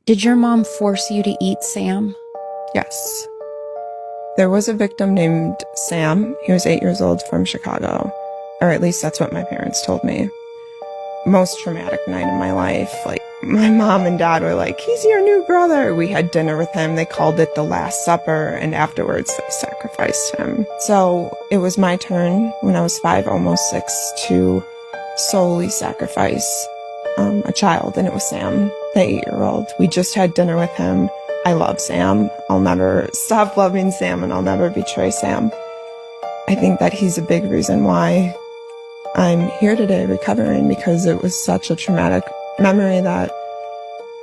Did your mom force you to eat Sam? Yes. There was a victim named Sam. He was 8 years old from Chicago, or at least that's what my parents told me. Most traumatic night of my life. Like, my mom and dad were like, he's your new brother. We had dinner with him. They called it the Last Supper, and afterwards they sacrificed him. So it was my turn when I was 5, almost 6, to solely sacrifice a child, and it was Sam, the 8-year-old. We just had dinner with him. I love Sam. I'll never stop loving Sam, and I'll never betray Sam. I think that he's a big reason why I'm here today recovering, because it was such a traumatic memory that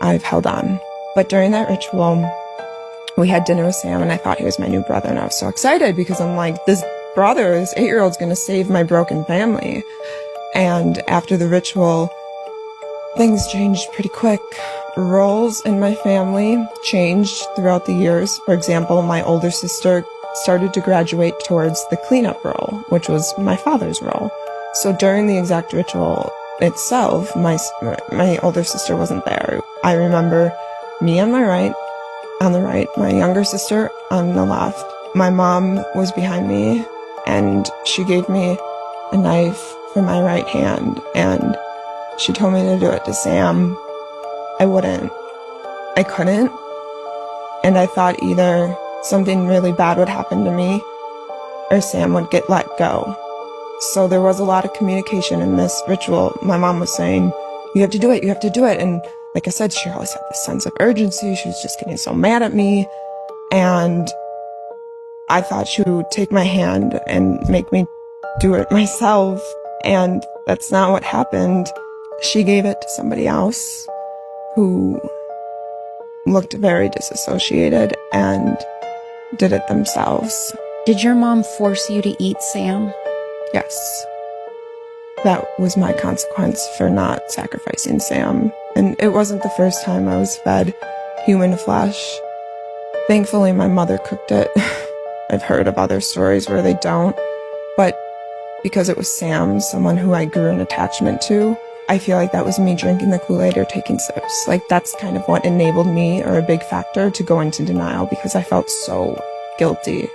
I've held on. But during that ritual, we had dinner with Sam, and I thought he was my new brother, and I was so excited because I'm like, this 8-year-old's gonna save my broken family. And after the ritual, things changed pretty quick. Roles in my family changed throughout the years. For example, my older sister started to graduate towards the cleanup role, which was my father's role. So during the exact ritual itself, my older sister wasn't there. I remember me on the right, my younger sister on the left. My mom was behind me, and she gave me a knife for my right hand, and she told me to do it to Sam. I wouldn't. I couldn't. And I thought either something really bad would happen to me or Sam would get let go. So there was a lot of communication in this ritual. My mom was saying, you have to do it, you have to do it. And like I said, she always had this sense of urgency. She was just getting so mad at me. And I thought she would take my hand and make me do it myself. And that's not what happened. She gave it to somebody else who looked very disassociated and did it themselves. Did your mom force you to eat Sam? Yes. That was my consequence for not sacrificing Sam. And it wasn't the first time I was fed human flesh. Thankfully, my mother cooked it. I've heard of other stories where they don't. But because it was Sam, someone who I grew an attachment to, I feel like that was me drinking the Kool-Aid or taking sips. Like, that's kind of what enabled me, or a big factor, to go into denial, because I felt so guilty.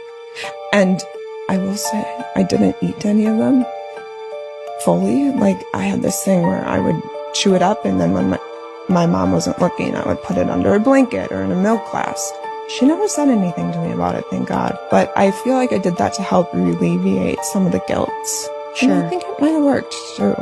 And I will say, I didn't eat any of them fully. Like, I had this thing where I would chew it up, and then when my mom wasn't looking, I would put it under a blanket or in a milk glass. She never said anything to me about it, thank God. But I feel like I did that to help alleviate some of the guilt. Sure. And I think it might have worked, too.